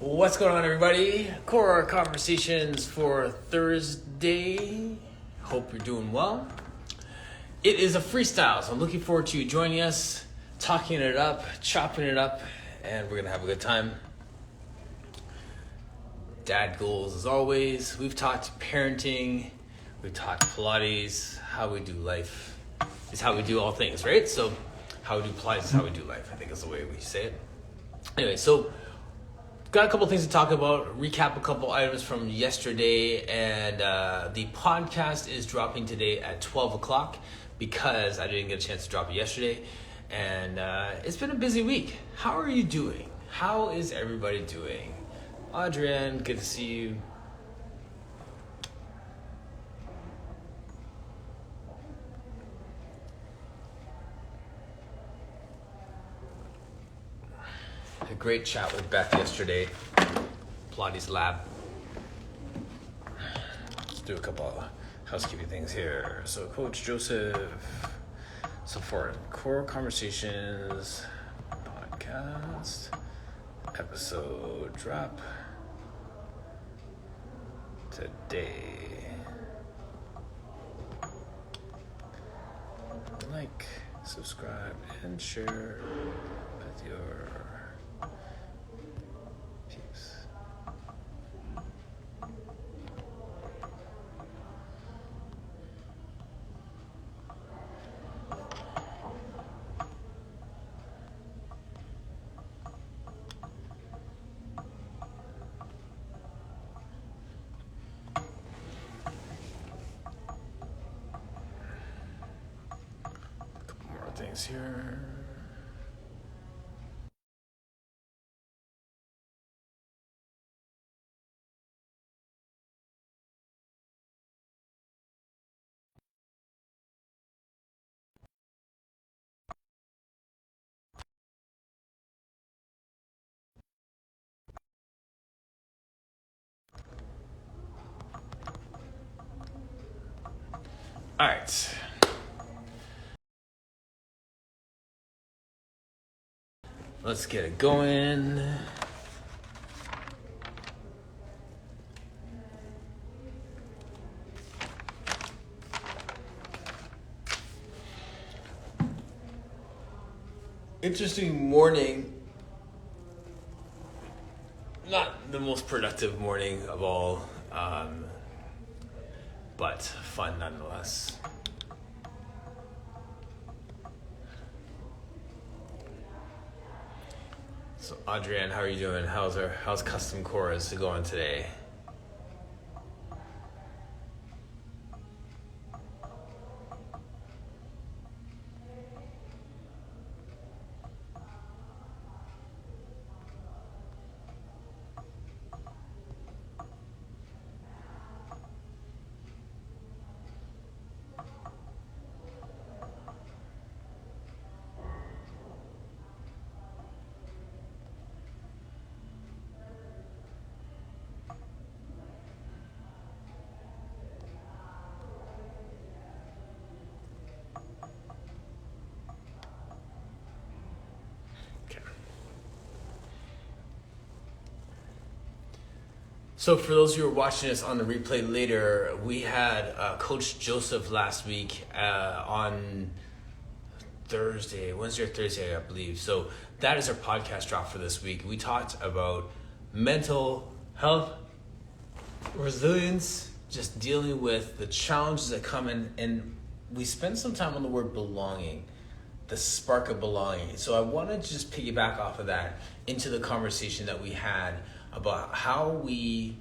What's going on, everybody? Core Conversations for Thursday. Hope you're doing well. It is a freestyle, so I'm looking forward to you joining us, talking it up, chopping it up, and we're going to have a good time. Dad goals, as always. We've talked parenting, we've talked Pilates, how we do life is how we do all things, right? So how we do Pilates is how we do life, I think is the way we say it. Anyway, so got a couple things to talk about, recap a couple items from yesterday, and the podcast is dropping today at 12 o'clock because I didn't get a chance to drop it yesterday, and it's been a busy week. How are you doing? How is everybody doing? Adrienne, good to see you. A great chat with Beth yesterday, Pilates Lab. Let's do a couple of housekeeping things here. So Coach Joseph, so for Core Conversations podcast episode drop today. Like, subscribe, and share with your peeps. Couple more things here. All right. Let's get it going. Interesting morning. Not the most productive morning of all, but fun nonetheless. So Adrienne, how are you doing? How's Custom Chorus going today? So for those who are watching us on the replay later, we had Coach Joseph last week on Wednesday or Thursday, I believe. So that is our podcast drop for this week. We talked about mental health, resilience, just dealing with the challenges that come in, and we spent some time on the word belonging, the spark of belonging. So I wanted to just piggyback off of that into the conversation that we had about how we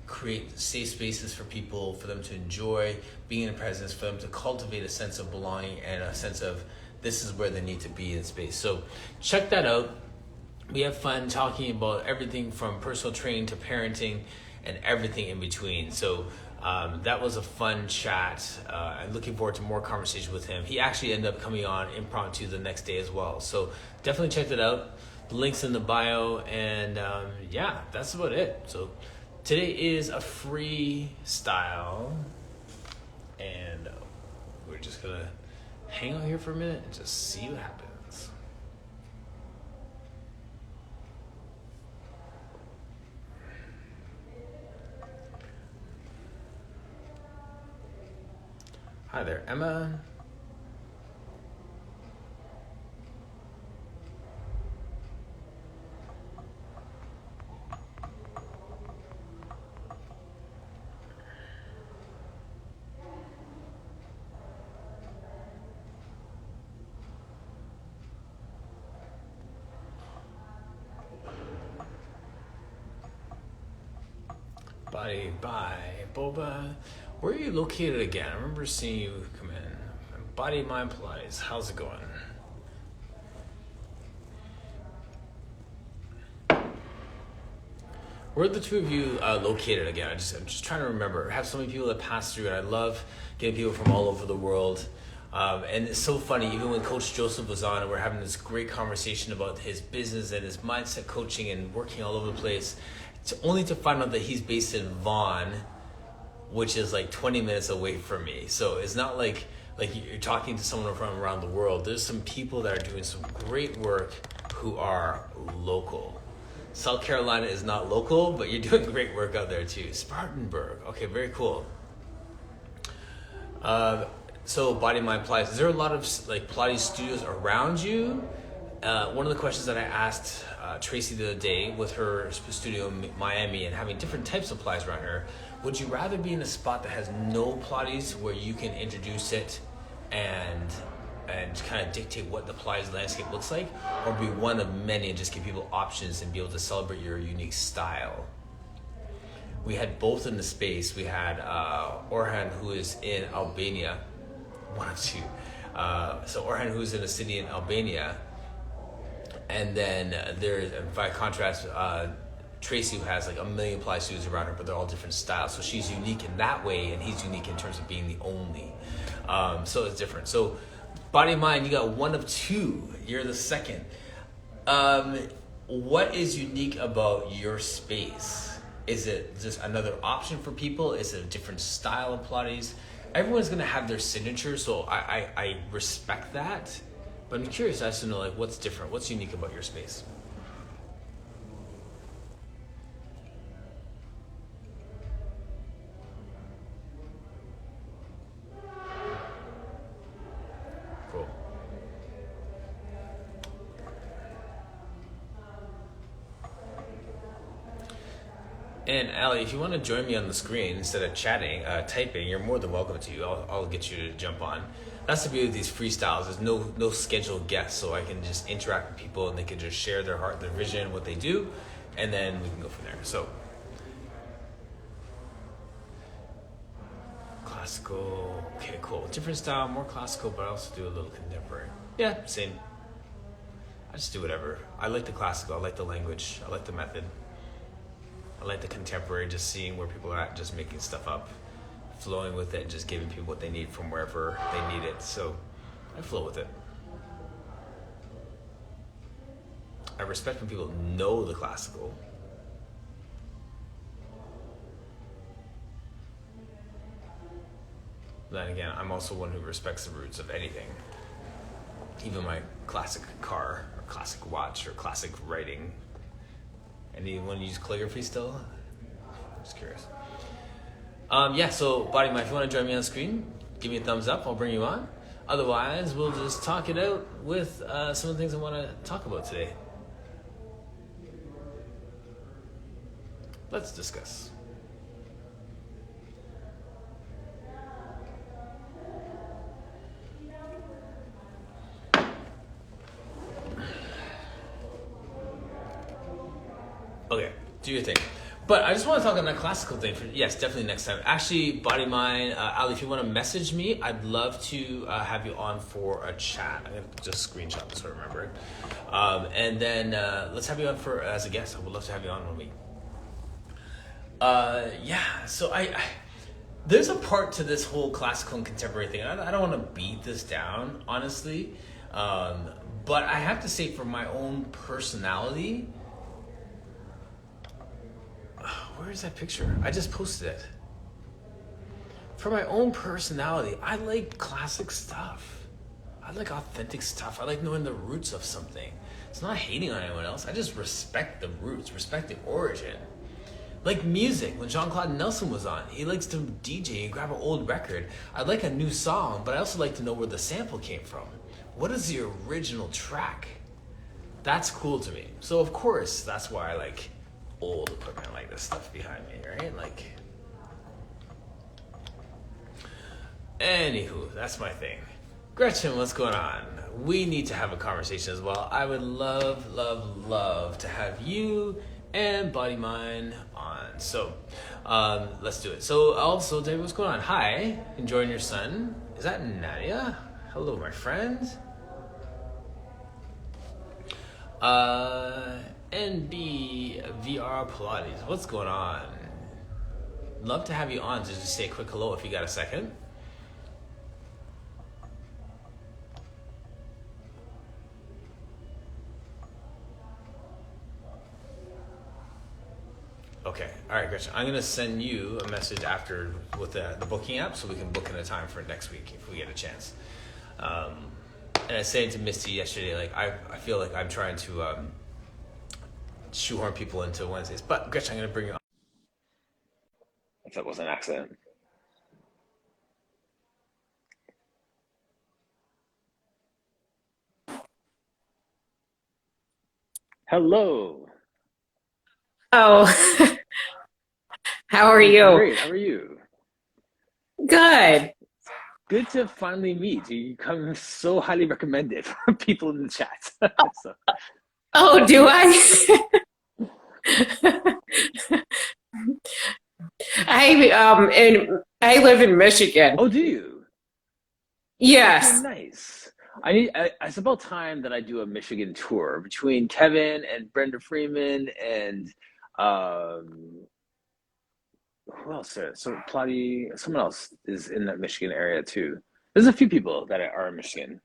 create safe spaces for people, for them to enjoy being in presence, for them to cultivate a sense of belonging and a sense of this is where they need to be in space. So check that out. We have fun talking about everything from personal training to parenting and everything in between. So that was a fun chat. I'm looking forward to more conversation with him. He actually ended up coming on impromptu the next day as well. So definitely check that out. Links in the bio, and yeah, that's about it. So today is a freestyle, and we're just gonna hang out here for a minute and just see what happens. Hi there, Emma. Body by Boba. Where are you located again? I remember seeing you come in. Body Mind Pilates. How's it going? Where are the two of you located again? I'm just trying to remember. I have so many people that pass through, and I love getting people from all over the world. And it's so funny, even when Coach Joseph was on, and we're having this great conversation about his business and his mindset coaching and working all over the place, only to find out that he's based in Vaughan, which is like 20 minutes away from me. So it's not like you're talking to someone from around the world. There's some people that are doing some great work who are local. South Carolina is not local, but you're doing great work out there too. Spartanburg. Okay, very cool. So Body Mind Pilates. Is there a lot of like Pilates studios around you? One of the questions that I asked Tracy the other day with her studio in Miami and having different types of Pilates around her, would you rather be in a spot that has no Pilates where you can introduce it and kind of dictate what the Pilates landscape looks like, or be one of many and just give people options and be able to celebrate your unique style? We had both in the space. We had Orhan, who is in Albania, one of two. So Orhan, who's in a city in Albania, and then there's, by contrast, Tracy, who has like a million Pilates studios around her, but they're all different styles. So she's unique in that way, and he's unique in terms of being the only. So it's different. So Body Mind, you got one of two. You're the second. What is unique about your space? Is it just another option for people? Is it a different style of Pilates? Everyone's gonna have their signature, so I respect that. But I'm curious as to know, like, what's different? What's unique about your space? Cool. And Ali, if you want to join me on the screen instead of chatting, typing, you're more than welcome to. I'll get you to jump on. That's the beauty of these freestyles. There's no scheduled guests, so I can just interact with people and they can just share their heart, their vision, what they do, and then we can go from there. So, classical, okay, cool. Different style, more classical, but I also do a little contemporary. Yeah, same. I just do whatever. I like the classical, I like the language, I like the method. I like the contemporary, just seeing where people are at, just making stuff up, flowing with it, just giving people what they need from wherever they need it. So I flow with it. I respect when people know the classical. Then again, I'm also one who respects the roots of anything. Even my classic car, or classic watch, or classic writing. Anyone use calligraphy still? I'm just curious. Yeah, so Body Mind, if you want to join me on the screen, give me a thumbs up, I'll bring you on. Otherwise, we'll just talk it out with some of the things I want to talk about today. Let's discuss. Okay, do your thing. But I just want to talk on that classical thing. Yes, definitely next time. Actually, Body Mind, Ali, if you want to message me, I'd love to have you on for a chat. I'm going to just screenshot this so I remember it. And then let's have you on for as a guest. I would love to have you on one week. Yeah, so I there's a part to this whole classical and contemporary thing. I don't want to beat this down, honestly. But I have to say, for my own personality, where is that picture? I just posted it. For my own personality, I like classic stuff. I like authentic stuff. I like knowing the roots of something. It's not hating on anyone else. I just respect the roots, respect the origin. Like music, when Jean-Claude Nelson was on, he likes to DJ and grab an old record. I like a new song, but I also like to know where the sample came from. What is the original track? That's cool to me. So of course, that's why I like old equipment like this stuff behind me, right? Like, anywho, that's my thing. Gretchen, what's going on? We need to have a conversation as well. I would love, love, love to have you and Body Mind on. So, let's do it. So, also, David, what's going on? Hi, enjoying your son. Is that Nadia? Hello, my friend. NB VR Pilates, what's going on? Love to have you on to just say a quick hello if you got a second. Okay, all right, Gretchen. I'm gonna send you a message after with the booking app so we can book in a time for next week if we get a chance. And I was saying to Misty yesterday, like I feel like I'm trying to shoehorn people into Wednesdays. But Gretchen, I'm gonna bring you on. If that was an accident. Hello. Oh, how are I'm you? great. How are you? Good. Good to finally meet. You come so highly recommended from people in the chat. So, Oh, do yes. I? I live in Michigan. Oh, do you? Okay, Yes. nice. It's about time that I do a Michigan tour between Kevin and Brenda Freeman and um, who else? So Plotty, someone else is in that Michigan area too. There's a few people that are in Michigan.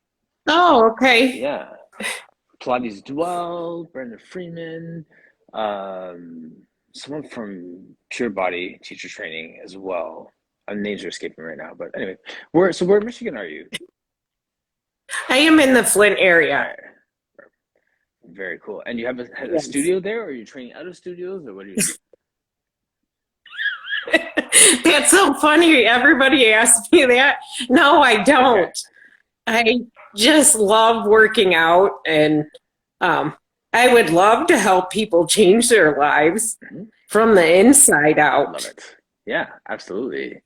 Oh, okay. Yeah, Pilates Dwell, Brenda Freeman, um, someone from Pure Body Teacher Training as well. Names are escaping right now, but anyway, where in Michigan are you? I am in the Flint All area. right, very cool. And you have a Yes. studio there, or are you training out of studios, or what are you? That's so funny. Everybody asks me that. No, I Okay, don't. I just love working out, and um, I would love to help people change their lives mhm. from the inside Love out. it. Yeah, absolutely.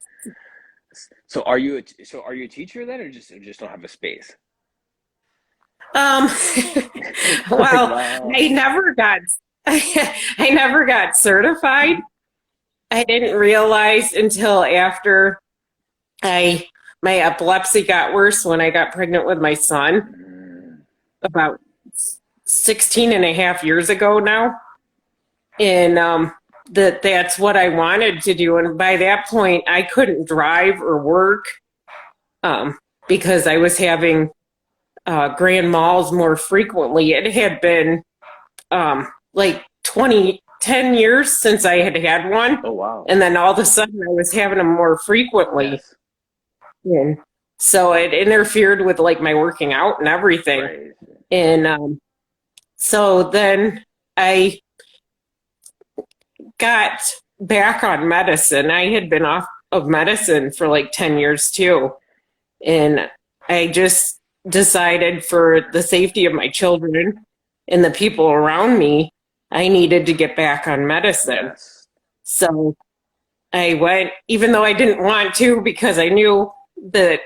So are you a teacher then, or just don't have a space? Um, Like, well, well, I never got I never got certified. mhm. I didn't realize until after I my epilepsy got worse when I got pregnant with my son Mm, about 16 and a half years ago now. And that's what I wanted to do. And by that point, I couldn't drive or work um, because I was having grand malls more frequently. It had been like 10 years since I had had one. oh wow. And then all of a sudden I was having them more frequently. Yes. And so it interfered with like my working out and everything. Right. And so then I got back on medicine. I had been off of medicine for like 10 years too. And I just decided for the safety of my children and the people around me, I needed to get back on medicine. Yes. So I went, even though I didn't want to, because I knew that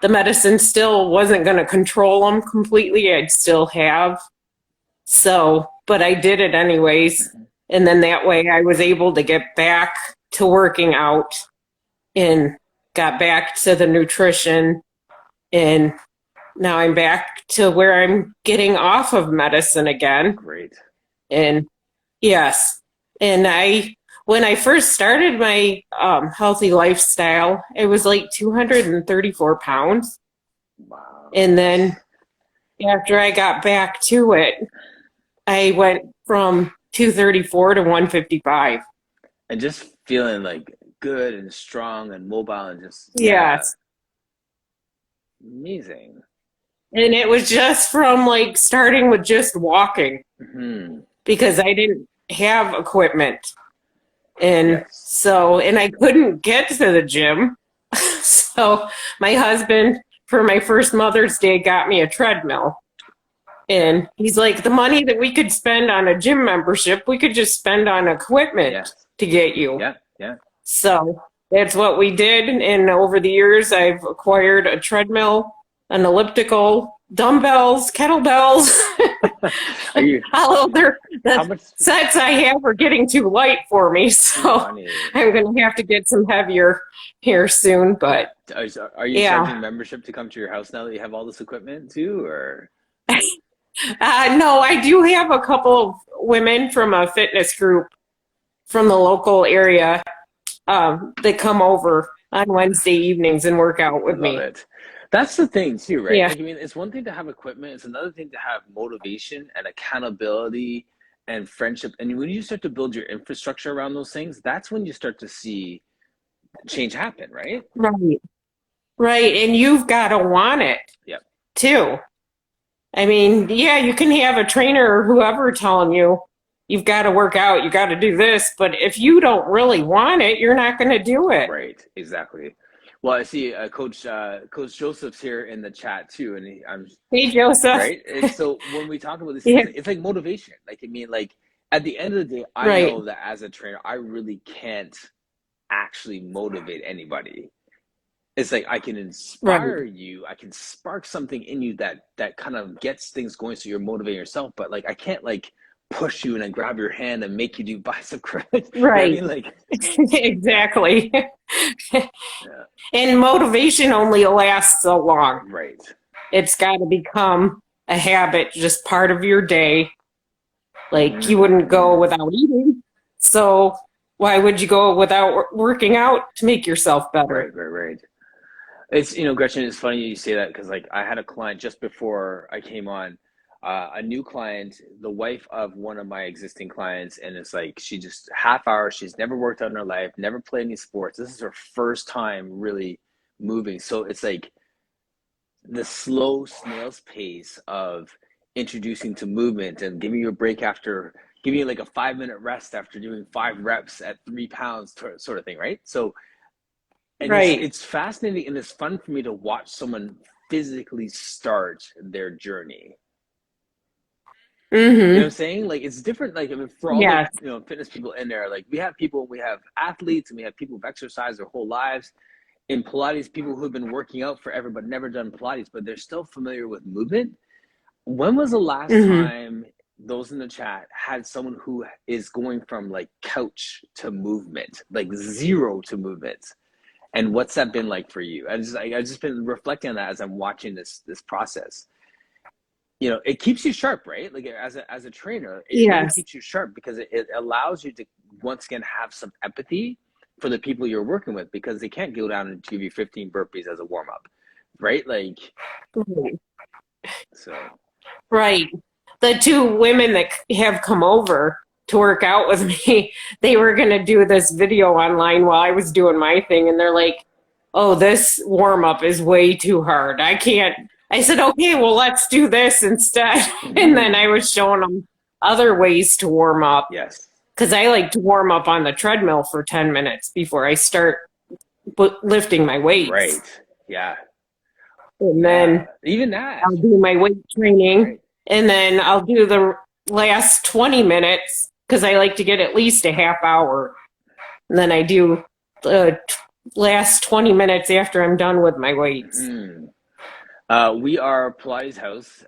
the medicine still wasn't going to control them completely. I'd still have. So, but I did it anyways. Mhm. And then that way I was able to get back to working out and got back to the nutrition. And now I'm back to where I'm getting off of medicine again. Great. And yes, and when I first started my healthy lifestyle, it was like 234 pounds. Wow. And then after I got back to it, I went from 234 to 155. And just feeling like good and strong and mobile and just yeah, Yes. amazing. And it was just from like starting with just walking Hmm. because I didn't have equipment. And Yes. so, and I couldn't get to the gym. So my husband, for my first Mother's Day, got me a treadmill. And he's like, the money that we could spend on a gym membership, we could just spend on equipment Yes. to get you. Yeah. Yeah. So that's what we did. And over the years, I've acquired a treadmill, an elliptical, dumbbells, kettlebells. Are you, Although how the much, sets I have are getting too light for me. too So funny. I'm going to have to get some heavier here soon. Yeah. But Are you yeah. charging membership to come to your house now that you have all this equipment too, or? No, I do have a couple of women from a fitness group from the local area that come over on Wednesday evenings and work out I with love me. it. That's the thing too, right? Yeah, Like, I mean, it's one thing to have equipment, it's another thing to have motivation and accountability and friendship. And when you start to build your infrastructure around those things, that's when you start to see change happen, right? right, right. And you've got to want it Yep. too. I mean, yeah, you can have a trainer or whoever telling you you've got to work out, you got to do this, but if you don't really want it, you're not going to do it. Right. Exactly. Well, I see Coach Joseph's here in the chat too, and I'm Hey, Joseph. right. And so when we talk about these things, Yeah, it's like motivation. Like, I mean, like at the end of the day, I right, know that as a trainer, I really can't actually motivate anybody. It's like I can right, inspire you, I can spark something in you that kind of gets things going so you're motivating yourself, but like I can't like push you and then grab your hand and make you do bicep curls. You know what I right. mean? Like, yeah, Exactly. yeah, And motivation only lasts so long. right. It's got to become a habit, just part of your day. Like you wouldn't go Mm-hmm. without eating. So why would you go without working out to make yourself better? Right, right, right. It's, Gretchen, it's funny you say that because like I had a client just before I came on, a new client, the wife of one of my existing clients, and it's like she just half hour, she's never worked out in her life, never played any sports. This is her first time really moving. So it's like the slow snail's pace of introducing to movement and giving you a break after giving you like a 5 minute rest after doing 5 reps at 3 pounds sort of thing, right? So and it's Right. it's fascinating and it's fun for me to watch someone physically start their journey. You know what I'm Mm-hmm. saying? Like it's different. Like I mean, for all the Yes. fitness people in there, like we have athletes, and we have people who've exercised their whole lives. In Pilates, people who've been working out forever but never done Pilates, but they're still familiar with movement. When was the last Mm-hmm. time those in the chat had someone who is going from like couch to movement, like zero to movement? And what's that been like for you? I just been reflecting on that as I'm watching this process. It keeps you sharp, right? Like as a trainer, it really Yes. keeps you sharp because it allows you to once again have some empathy for the people you're working with because they can't go down and give you 15 burpees as a warm up, right? Like Right. so. Right. The two women that have come over to work out with me, they were going to do this video online while I was doing my thing. And they're like, oh, this warm up is way too hard. I can't. I said, okay, well, let's do this instead. And then I Mm-hmm. was showing them other ways to warm up Yes. because I like to warm up on the treadmill for 10 minutes before I start lifting my weights. Right. Yeah. And Yeah. then Even that. I'll do my weight training, Right. and then I'll do the last 20 minutes because I like to get at least a half hour. And then I do the last 20 minutes after I'm done with my weights. Mm-hmm. We are Pilates house.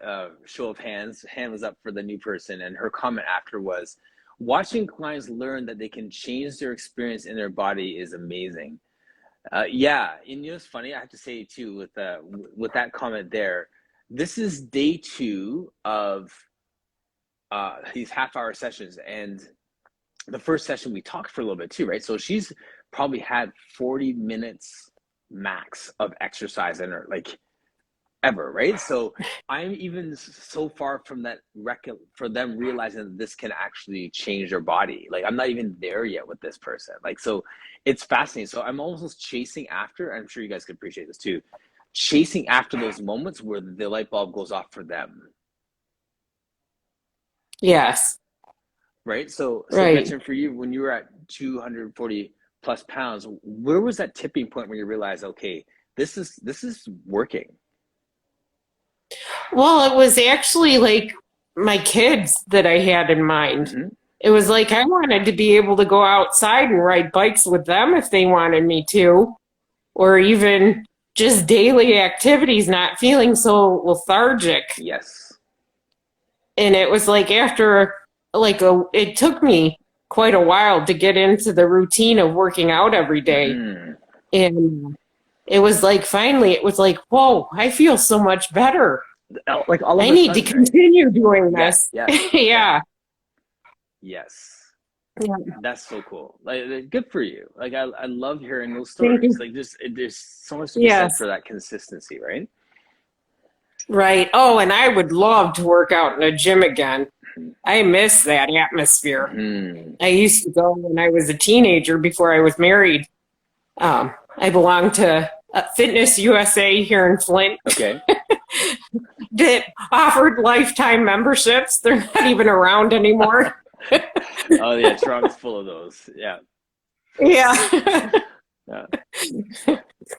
Show of hands. Hand was up for the new person, and her comment after was, "Watching clients learn that they can change their experience in their body is amazing." Yeah, and it's funny. I have to say too, with that comment there, this is day two of these half-hour sessions, and the first session we talked for a little bit too, right? So she's probably had 40 minutes max of exercise in her, like ever, right? So I'm even so far from that for them realizing that this can actually change their body. Like I'm not even there yet with this person. Like so, it's fascinating. So I'm almost chasing after. I'm sure you guys can appreciate this too. Chasing after those moments where the light bulb goes off for them, Yes, right? So right. Gretchen, for you, when you were at 240 plus pounds, where was that tipping point where you realized, okay, this is working? Well, it was actually like my kids that I had in mind. Mm-hmm. It was like I wanted to be able to go outside and ride bikes with them if they wanted me to, or even just daily activities, not feeling so lethargic. Yes. And it was like after it took me quite a while to get into the routine of working out every day. Mm-hmm. And it was like finally it was like, whoa, I feel so much better. Like all of I a need to sudden, right? continue doing Yeah, this. yeah, yeah. Yeah. Yes. Yeah. That's so cool. Like, good for you. Like, I love hearing those Thank stories. you. Like, there's so much to be said Yes. for that consistency, right? Right. Oh, and I would love to work out in a gym again. I miss that atmosphere. Mm-hmm. I used to go when I was a teenager before I was married. I belonged to Fitness USA here in Flint Okay. that offered lifetime memberships. They're not even around anymore. Oh yeah, Toronto's full of those. Yeah. Yeah. Yeah.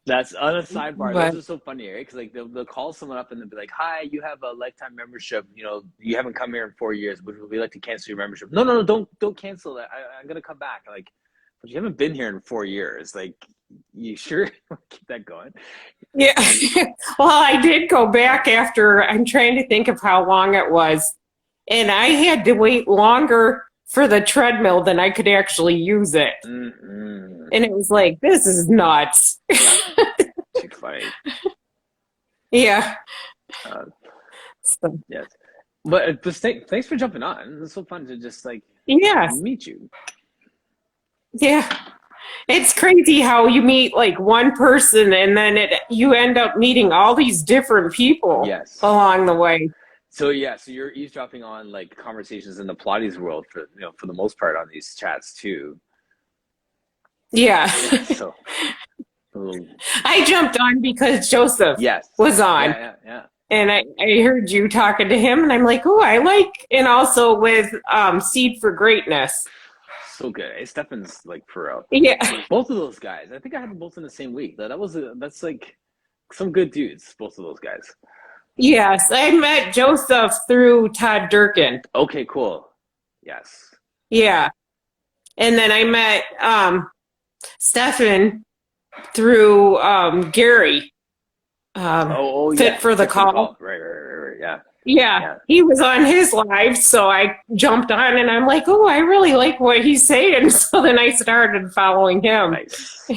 That's on a sidebar. But Those are so funny, right? Because like they'll call someone up and they'll be like, "Hi, you have a lifetime membership. You know, you haven't come here in 4 years. Would we like to cancel your membership?" No, no, no, don't cancel that. I'm gonna come back. Like, but you haven't been here in 4 years. Like, you sure keep that going? yeah. Well, I did go back after, I'm trying to think of how long it was. And I had to wait longer for the treadmill than I could actually use it. Mm-hmm. And it was like, this is nuts. Yeah, too funny. Yeah. Uh, So, yes, but thanks for jumping on. It's so fun to just like yes. meet you. Yeah. It's crazy how you meet like one person and then you end up meeting all these different people Yes. along the way. So yeah, so you're eavesdropping on like conversations in the Pilates world for the most part on these chats too. Yeah. So I jumped on because Joseph yes, was on. yeah. And I heard you talking to him, and I'm like, oh, I like, and also with Seed for Greatness. So good. Hey, Stefan's like for real. Yeah. Both of those guys. I think I had them both in the same week. That's like some good dudes. Both of those guys. Yes, I met Joseph through Todd Durkin. Okay, cool. Yes. Yeah. And then I met Stefan through Gary. Yeah. Fit for the Call. Right. Yeah. Yeah, he was on his live, so I jumped on and I'm like, oh, I really like what he's saying. So then I started following him. Nice.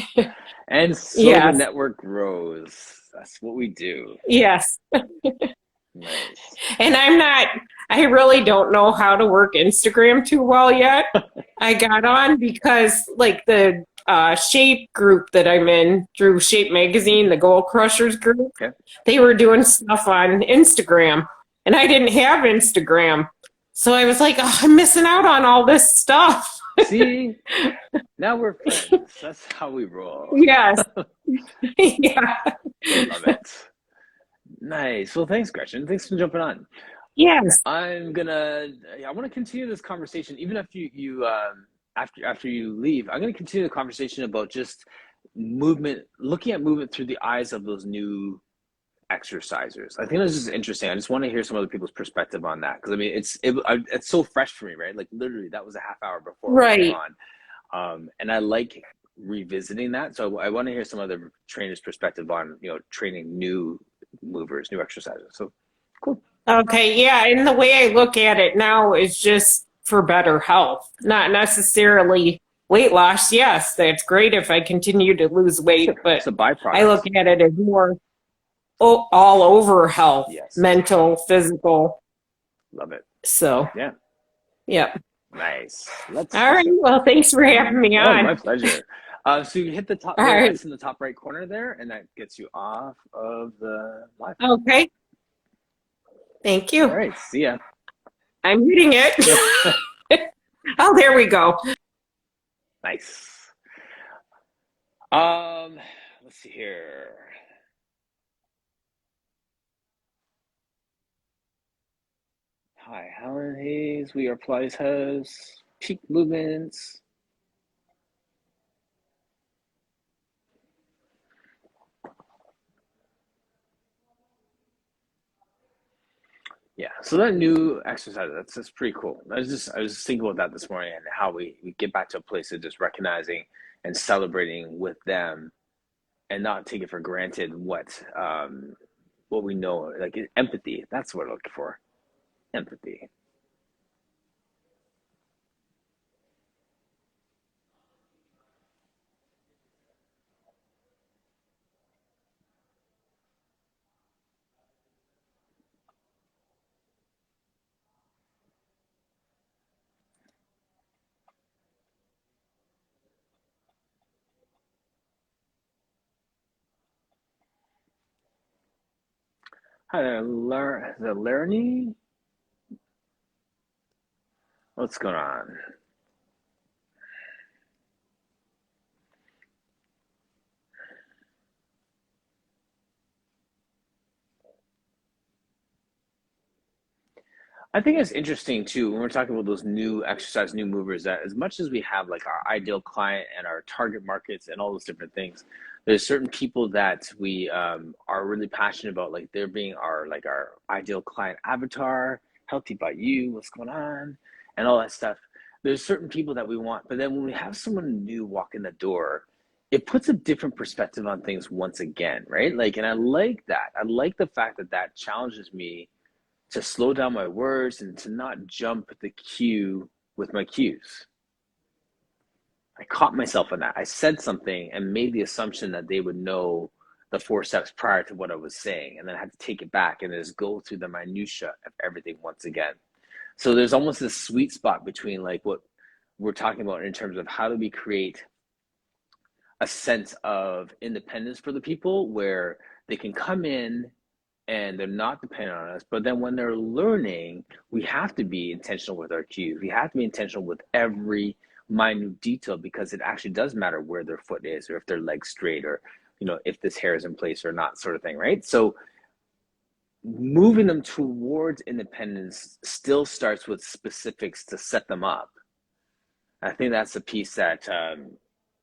And so yes. the network grows. That's what we do. Yes. Nice. And I really don't know how to work Instagram too well yet. I got on because like the Shape group that I'm in through Shape Magazine, the Goal Crushers group, Okay. they were doing stuff on Instagram. And I didn't have Instagram. So I was like, oh, I'm missing out on all this stuff. See, now we're friends. That's how we roll. Yes. Yeah. Love it. Nice. Well, thanks, Gretchen. Thanks for jumping on. Yes. I want to continue this conversation, even after after you leave. I'm going to continue the conversation about just movement, looking at movement through the eyes of those new exercisers. I think this is interesting. I just want to hear some other people's perspective on that because I mean it's so fresh for me, right? Like literally, that was a half hour before we came on, and I like revisiting that. So I want to hear some other trainers' perspective on training new movers, new exercises. So cool. Okay. Yeah. And the way I look at it now is just for better health, not necessarily weight loss. Yes, that's great if I continue to lose weight, but it's a byproduct. I look at it as more all over health, yes. Mental, physical. Love it. So, yeah. Nice. All right. Well, thanks for having me on. My pleasure. So you hit the top right in the top right corner there, and that gets you off of the live. Okay. Thank you. All right. See ya. I'm hitting it. Oh, there we go. Nice. Let's see here. Hi, Helen Hayes. We are Pilates House. Peak movements. Yeah, so that new exercise, that's pretty cool. I was just thinking about that this morning and how we get back to a place of just recognizing and celebrating with them and not take it for granted what we know, like empathy. That's what I'm looking for. Empathy. Hi there, the Laramie? What's going on? I think it's interesting too when we're talking about those new exercise, new movers, that as much as we have like our ideal client and our target markets and all those different things, there's certain people that we are really passionate about, like they're being our ideal client avatar, healthy by you, what's going on, and all that stuff. There's certain people that we want, but then when we have someone new walk in the door, it puts a different perspective on things once again, right? Like, and I like that. I like the fact that that challenges me to slow down my words and to not jump the cue with my cues. I caught myself in that. I said something and made the assumption that they would know the four steps prior to what I was saying, and then I had to take it back and just go through the minutia of everything once again. So there's almost this sweet spot between like what we're talking about in terms of how do we create a sense of independence for the people where they can come in and they're not dependent on us. But then when they're learning, we have to be intentional with our cues. We have to be intentional with every minute detail because it actually does matter where their foot is or if their leg's straight or, you know, if this hair is in place or not, sort of thing, right? So moving them towards independence still starts with specifics to set them up. I think that's the piece that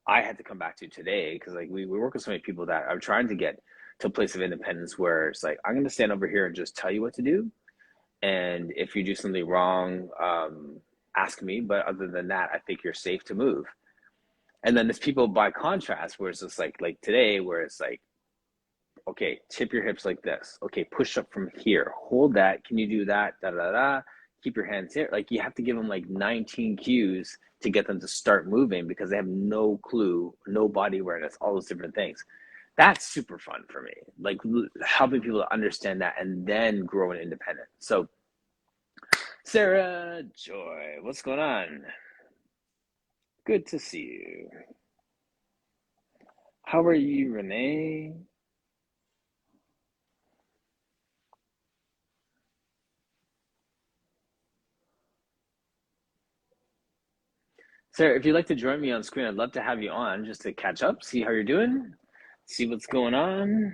I had to come back to today because like we work with so many people that I'm trying to get to a place of independence where it's like I'm going to stand over here and just tell you what to do, and if you do something wrong, ask me. But other than that, I think you're safe to move. And then there's people by contrast where it's just like today where it's like, okay, tip your hips like this. Okay, push up from here. Hold that. Can you do that? Da da da. Keep your hands here. Like you have to give them like 19 cues to get them to start moving because they have no clue, no body awareness, all those different things. That's super fun for me. Like helping people to understand that and then grow an independent. So, Sarah Joy, what's going on? Good to see you. How are you, Renee? Sarah, if you'd like to join me on screen, I'd love to have you on just to catch up, see how you're doing, see what's going on.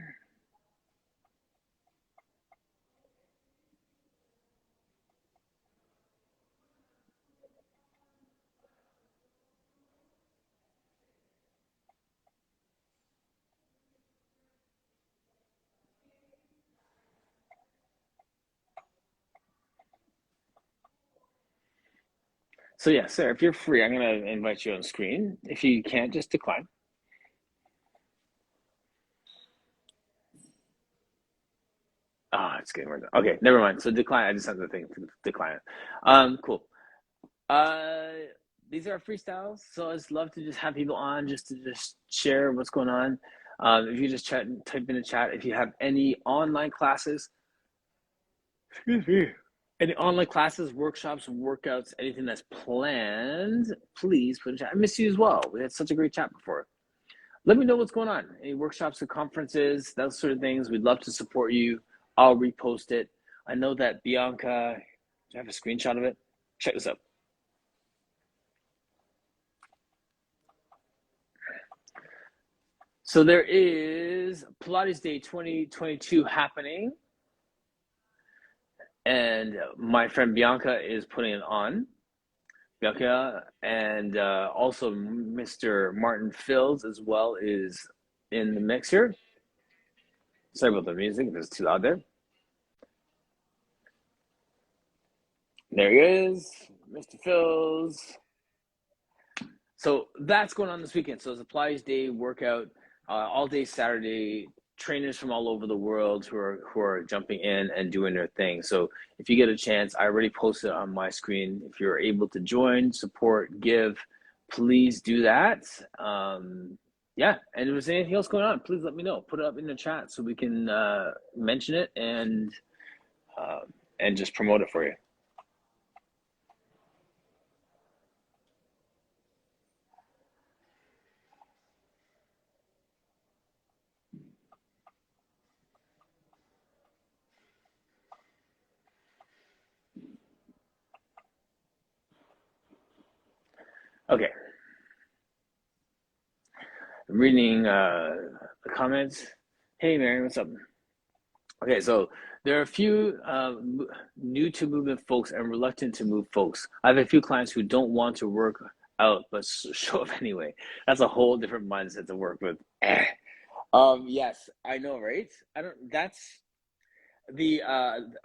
So yeah, Sarah, if you're free, I'm gonna invite you on screen. If you can't, just decline. Ah, it's getting weird. Okay, never mind. So decline. I just sent the thing to decline it. Cool. Uh, these are freestyles, so I'd love to just have people on just to just share what's going on. If you just type in the chat. If you have any online classes, excuse me, any online classes, workshops, workouts, anything that's planned, please put in chat. I miss you as well. We had such a great chat before. Let me know what's going on. Any workshops or conferences, those sort of things. We'd love to support you. I'll repost it. I know that Bianca, do you have a screenshot of it? Check this out. So there is Pilates Day 2022 happening. And my friend Bianca is putting it on. Bianca and also Mr. Martin Fields as well is in the mix here. Sorry about the music if it's too loud there. There he is, Mr. Phils. So that's going on this weekend. So it's a Plies Day workout, all day Saturday. Trainers from all over the world who are jumping in and doing their thing. So if you get a chance, I already posted on my screen. If you're able to join, support, give, please do that. Yeah, and if there's anything else going on, please let me know. Put it up in the chat so we can mention it and just promote it for you. Okay. I'm reading the comments. Hey, Mary, what's up? Okay, so there are a few new to movement folks and reluctant to move folks. I have a few clients who don't want to work out but show up anyway. That's a whole different mindset to work with. Yes, I know, right? I don't. That's the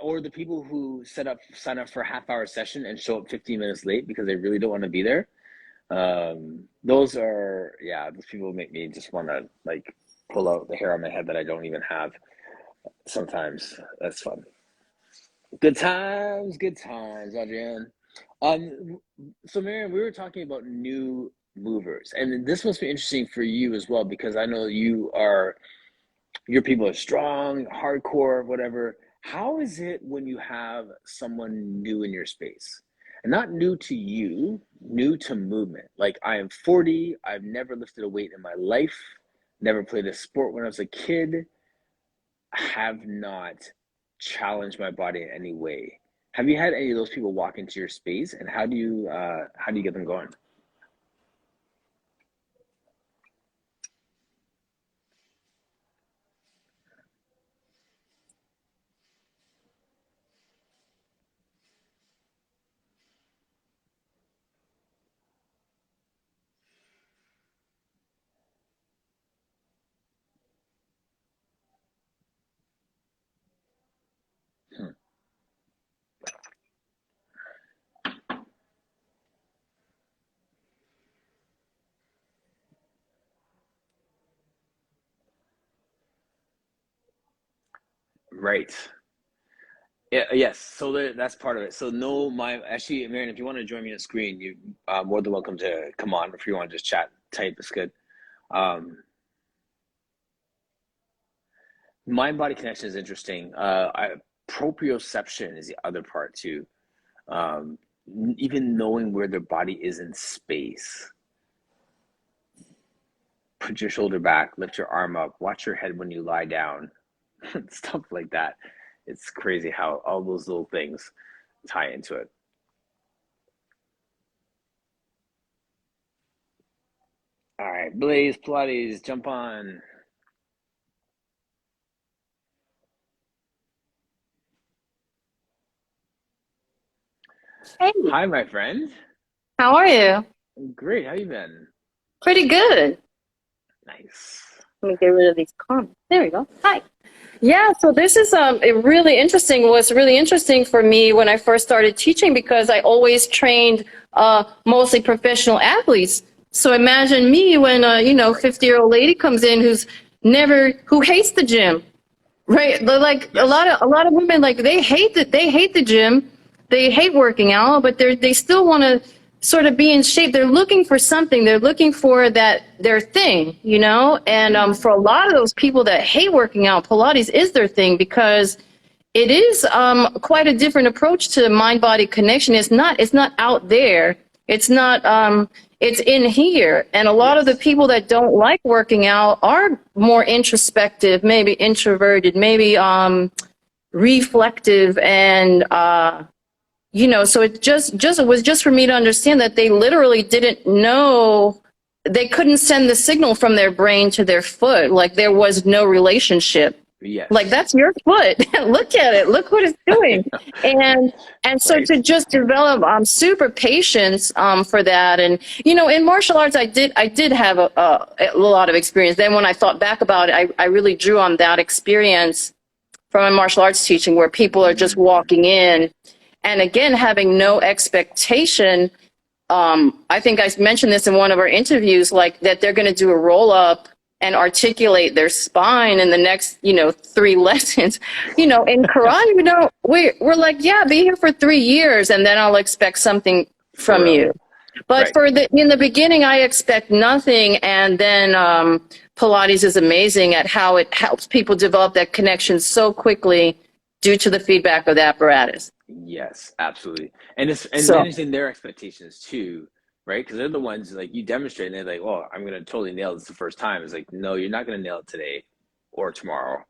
or the people who sign up for a half-hour session and show up 15 minutes late because they really don't want to be there. Those people make me just want to like pull out the hair on my head that I don't even have sometimes. That's fun. Good times, Adrienne. So Miriam, we were talking about new movers, and this must be interesting for you as well, because I know your people are strong, hardcore, whatever. How is it when you have someone new in your space? And not new to you, new to movement. Like, I am 40, I've never lifted a weight in my life, never played a sport when I was a kid, have not challenged my body in any way. Have you had any of those people walk into your space, and how do you get them going? Right. Yeah, yes. So that's part of it. So actually, Marion, if you want to join me on screen, you more than welcome to come on. If you want to just chat, type is good. Mind body connection is interesting. Proprioception is the other part too. Even knowing where their body is in space. Put your shoulder back, lift your arm up, watch your head when you lie down, stuff like that. It's crazy how all those little things tie into it. All right, Blaze Pilates, jump on. Hey, Hi, my friend. how are you? Great. How you been? Pretty good. Nice. Let me get rid of these comments. There we go. Hi. Yeah, so this is really interesting. Was really interesting for me when I first started teaching, because I always trained mostly professional athletes. So imagine me when 50-year-old lady comes in who hates the gym, right? Like Yes. a lot of women, like they hate the gym, they hate working out, but they still want to sort of be in shape. They're looking for something. They're looking for their thing, And for a lot of those people that hate working out, Pilates is their thing, because it is quite a different approach to mind-body connection. It's not out there. It's not. It's in here. And a lot of the people that don't like working out are more introspective, maybe introverted, maybe reflective, and so it was just for me to understand that they literally didn't know, they couldn't send the signal from their brain to their foot. Like, there was no relationship. Yes. Like, that's your foot. Look at it. Look what it's doing. And so Right. to just develop super patience for that. And, in martial arts, I did have a lot of experience. Then when I thought back about it, I really drew on that experience from my martial arts teaching, where people are just walking in And again, having no expectation. I think I mentioned this in one of our interviews, like that they're going to do a roll up and articulate their spine in the next, 3 lessons. In karate, we're like, yeah, be here for 3 years and then I'll expect something from you. But in the beginning, I expect nothing. And then Pilates is amazing at how it helps people develop that connection so quickly due to the feedback of the apparatus. Yes, absolutely. And managing their expectations too, right? Because they're the ones like you demonstrate and they're like, oh, I'm going to totally nail this the first time. It's like, no, you're not going to nail it today or tomorrow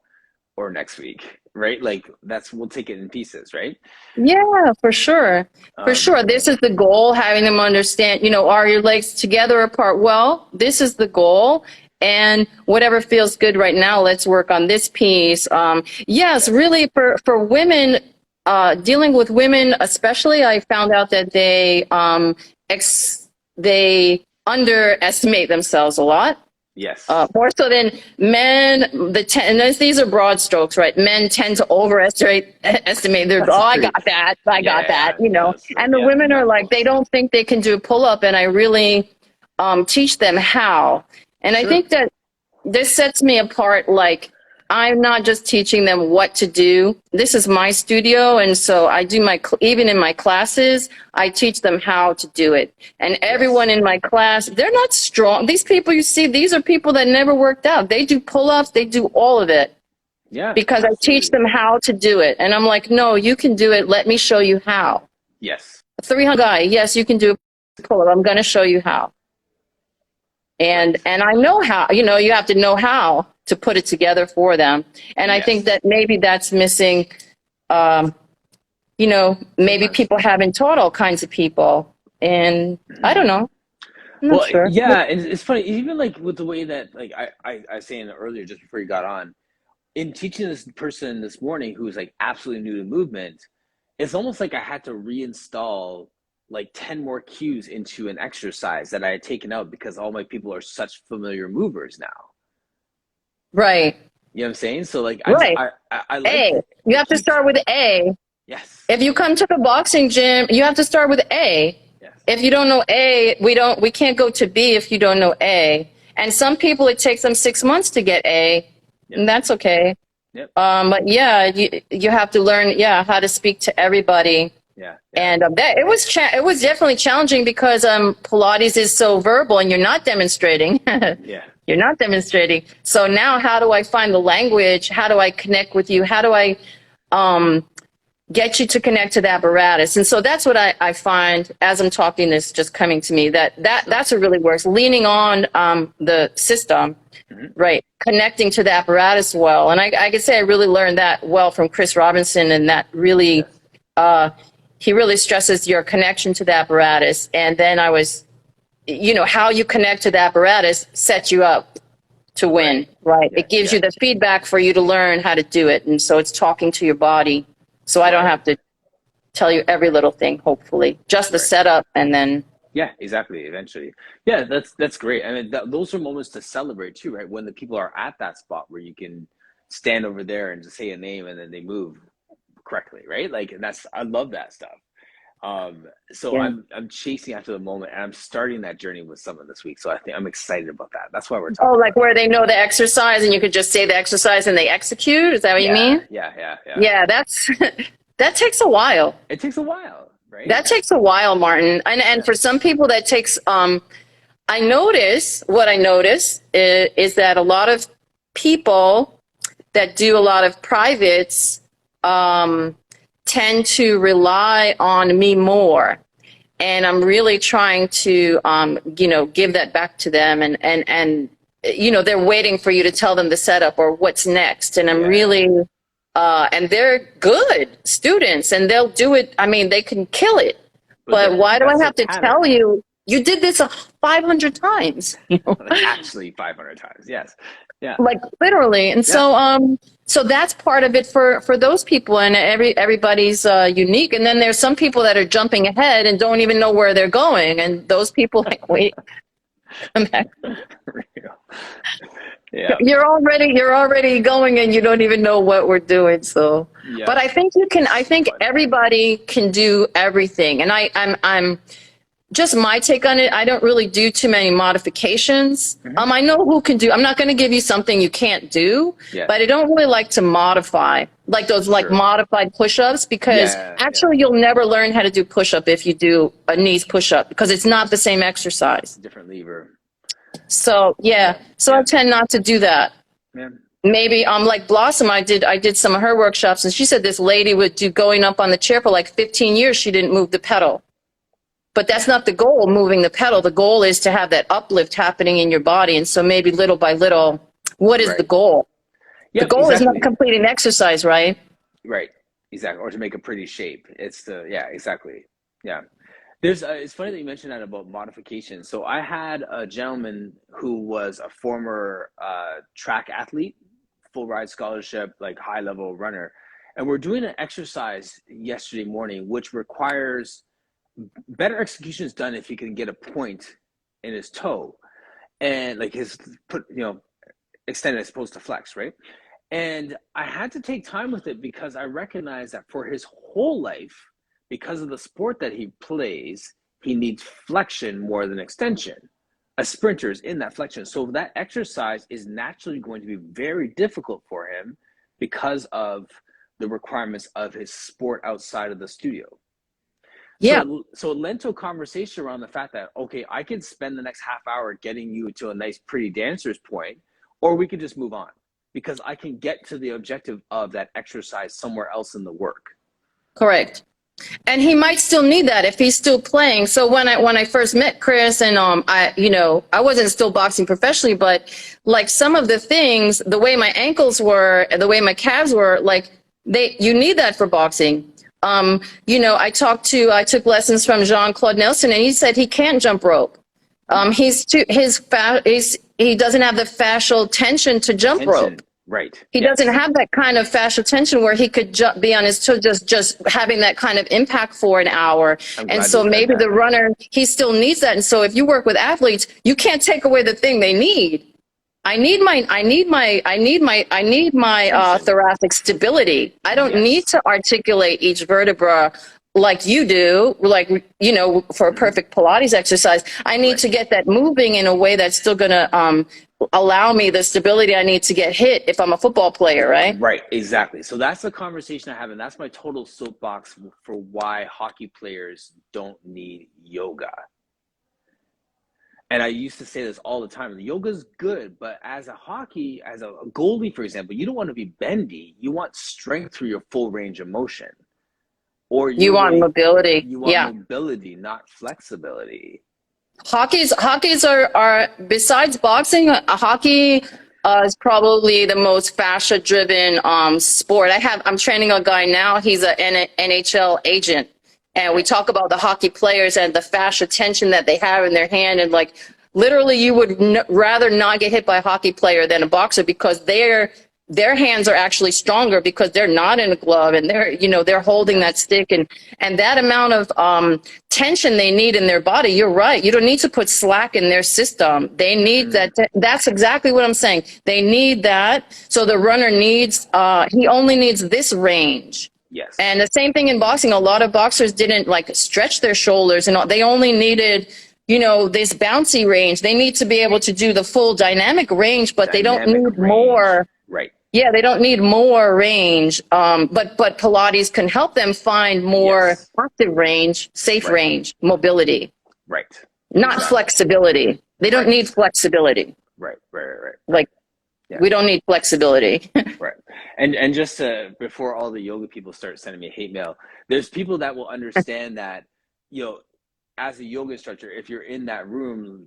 or next week, right? Like we'll take it in pieces, right? Yeah, for sure. For sure. This is the goal, having them understand, are your legs together or apart? Well, this is the goal. And whatever feels good right now, let's work on this piece. Yes, really for women, dealing with women, especially, I found out that they underestimate themselves a lot. Yes. More so than men. And these are broad strokes, right? Men tend to overestimate their. I got that. And the women are like, they don't think they can do a pull up, and I really teach them how. And I think that this sets me apart. Like, I'm not just teaching them what to do. This is my studio. And so I do even in my classes, I teach them how to do it. And everyone in my class, they're not strong. These people you see, these are people that never worked out. They do pull-ups. They do all of it. Yeah. Because absolutely. I teach them how to do it. And I'm like, no, you can do it. Let me show you how. Yes. A 300 guy. Yes, you can do a pull-up. I'm going to show you how. And I know how, you have to know how to put it together for them. And I think that maybe that's missing, maybe people haven't taught all kinds of people. And I don't know. I'm not sure. Yeah, and it's funny, even like with the way that, like I was saying earlier, just before you got on, in teaching this person this morning who's like absolutely new to movement, it's almost like I had to reinstall like 10 more cues into an exercise that I had taken out because all my people are such familiar movers now. Right. You know what I'm saying? So like, right. I like A. You have to start with A. Yes. If you come to the boxing gym, you have to start with A. Yes. If you don't know A, we can't go to B if you don't know A. And some people, it takes them 6 months to get A, and that's okay. Yep. But yeah, you have to learn, how to speak to everybody. Yeah. And it was definitely challenging because Pilates is so verbal and you're not demonstrating. Yeah. You're not demonstrating. So now how do I find the language? How do I connect with you? How do I get you to connect to the apparatus? And so that's what I find as I'm talking this just coming to me, that's what really works. Leaning on the system, right? Connecting to the apparatus well. And I could say I really learned that well from Chris Robinson, and that really he really stresses your connection to the apparatus. And then I was, how you connect to the apparatus sets you up to win, right? Yeah, it gives you the feedback for you to learn how to do it. And so it's talking to your body. So I don't have to tell you every little thing, hopefully. Just the setup and then. Yeah, exactly. Eventually. Yeah, that's great. I mean, those are moments to celebrate too, right? When the people are at that spot where you can stand over there and just say a name and then they move correctly, right? Like, and I love that stuff. So I'm chasing after the moment, and I'm starting that journey with someone this week. So I think I'm excited about that. That's why we're talking. Oh, like where they know the exercise and you could just say the exercise and they execute. Is that what you mean? Yeah. Yeah, that takes a while. It takes a while, right? That takes a while, Martin. And for some people that takes, I notice is that a lot of people that do a lot of privates, tend to rely on me more, and I'm really trying to give that back to them, and they're waiting for you to tell them the setup or what's next, and I'm really and they're good students and they'll do it. I mean, they can kill it, but why do I have to tell you did this 500 times? Actually 500 times, yes. Yeah. Like literally. And so that's part of it for those people, and everybody's unique. And then there's some people that are jumping ahead and don't even know where they're going. And those people like, wait, Yeah. You're already going and you don't even know what we're doing. So, Yeah. but I think I think everybody can do everything. And I'm just my take on it. I don't really do too many modifications. I know who can do, I'm not going to give you something you can't do, Yeah. but I don't really like to modify like those like modified push-ups because actually you'll never learn how to do push-up if you do a knees push-up because it's not the same exercise. Different lever. So I tend not to do that. Yeah. Maybe like Blossom, I did some of her workshops and she said this lady would do going up on the chair for like 15 years. She didn't move the pedal. But that's not the goal, moving the pedal. The goal is to have that uplift happening in your body. And so maybe little by little, what is the goal? The goal is not completing exercise, right? Right. Exactly. Or to make a pretty shape. It's exactly. Yeah. It's funny that you mentioned that about modification. So I had a gentleman who was a former track athlete, full ride scholarship, like high level runner. And we're doing an exercise yesterday morning, which requires better execution is done if he can get a point in his toe and like his extended as opposed to flex, right? And I had to take time with it because I recognized that for his whole life, because of the sport that he plays, he needs flexion more than extension. A sprinter is in that flexion. So that exercise is naturally going to be very difficult for him because of the requirements of his sport outside of the studio. Yeah. So it led to a conversation around the fact that, okay, I could spend the next half hour getting you to a nice, pretty dancer's point, or we could just move on because I can get to the objective of that exercise somewhere else in the work. Correct. And he might still need that if he's still playing. So when I first met Chris and I wasn't still boxing professionally, but like some of the things, the way my ankles were, the way my calves were, like you need that for boxing. I took lessons from Jean-Claude Nelson and he said he can't jump rope. He doesn't have the fascial tension to jump rope. Right. He doesn't have that kind of fascial tension where he could be on his toe, just having that kind of impact for an hour. And so maybe the runner, he still needs that. And so if you work with athletes, you can't take away the thing they need. I need my thoracic stability. I don't need to articulate each vertebra like you do, for a perfect Pilates exercise. I need to get that moving in a way that's still going to allow me the stability I need to get hit if I'm a football player, right? Right, exactly. So that's the conversation I have, and that's my total soapbox for why hockey players don't need yoga. And I used to say this all the time. Yoga's good, but as a goalie, for example, you don't want to be bendy. You want strength through your full range of motion. Or you want mobility. You want mobility, not flexibility. Hockeys are besides boxing, hockey is probably the most fascia-driven sport. I'm training a guy now. He's an NHL agent. And we talk about the hockey players and the fascia tension that they have in their hand. And like, literally, you would rather not get hit by a hockey player than a boxer because their hands are actually stronger because they're not in a glove and they're holding that stick and that amount of tension they need in their body. You're right. You don't need to put slack in their system. They need that. That's exactly what I'm saying. They need that. So the runner he only needs this range. Yes. And the same thing in boxing. A lot of boxers didn't stretch their shoulders and they only needed, this bouncy range. They need to be able to do the full dynamic range, but they don't need more. Right. Yeah, they don't need more range. But Pilates can help them find more active range, safe range, mobility. Right. Not flexibility. They don't need flexibility. Right. We don't need flexibility. Right. And just before all the yoga people start sending me hate mail, there's people that will understand that, as a yoga instructor, if you're in that room,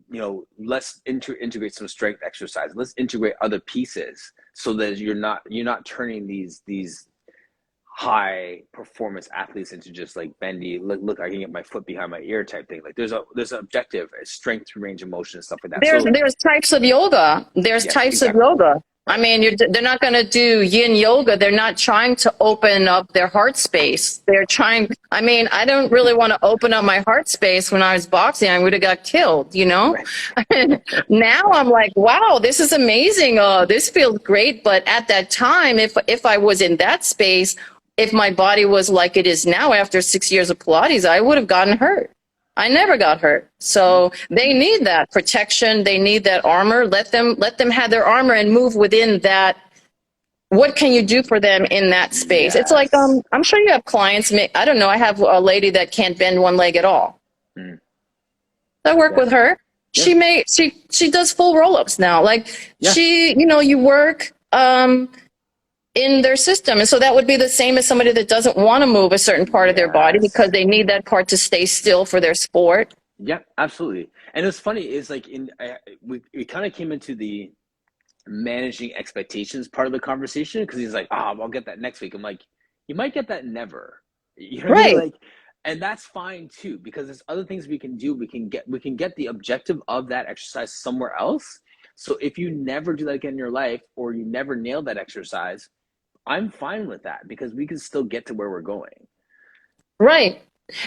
let's integrate some strength exercise. Let's integrate other pieces so that you're not turning these high performance athletes into just like bendy, look, I can get my foot behind my ear type thing. Like there's an objective, strength through range of motion and stuff like that. There's types of yoga. There's types of yoga. I mean, they're not going to do yin yoga. They're not trying to open up their heart space. They're trying, I mean, I don't really want to open up my heart space. When I was boxing, I would have got killed, you know? Right. Now I'm like, wow, this is amazing. This feels great. But at that time, if I was in that space, if my body was like it is now after 6 years of Pilates, I would have gotten hurt. I never got hurt. So they need that protection. They need that armor. Let them have their armor and move within that. What can you do for them in that space? Yes. It's like, I'm sure you have clients. I don't know. I have a lady that can't bend one leg at all. I work with her. Yeah. She does full roll-ups now. Like Yeah. you work, in their system. And so that would be the same as somebody that doesn't want to move a certain part of their body because they need that part to stay still for their sport. Yeah, absolutely. And what's funny is like we kind of came into the managing expectations part of the conversation because he's like, I'll get that next week. I'm like, you might get that never. You know what I mean? Right. Like, and that's fine too, because there's other things we can do. We can get the objective of that exercise somewhere else. So if you never do that again in your life, or you never nail that exercise, I'm fine with that because we can still get to where we're going. Right.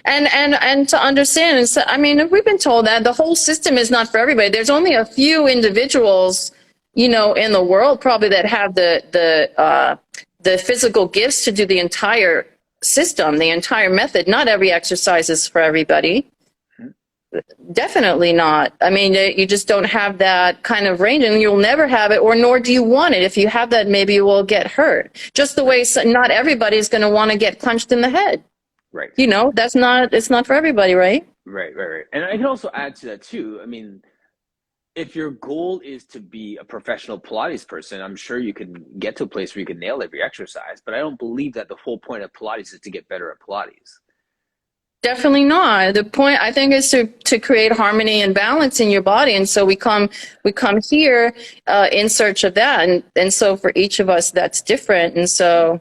And to understand, and so, I mean, we've been told that the whole system is not for everybody. There's only a few individuals, in the world probably that have the physical gifts to do the entire system, the entire method. Not every exercise is for everybody. Definitely not. I mean, you just don't have that kind of range, and you'll never have it, or nor do you want it. If you have that, maybe you will get hurt. Just the way not everybody's going to want to get punched in the head. Right. It's not for everybody, right? Right. And I can also add to that too. I mean, if your goal is to be a professional Pilates person, I'm sure you can get to a place where you can nail every exercise, but I don't believe that the whole point of Pilates is to get better at Pilates. Definitely not. The point, I think, is to create harmony and balance in your body. And so we come here in search of that. And so for each of us, that's different. And so,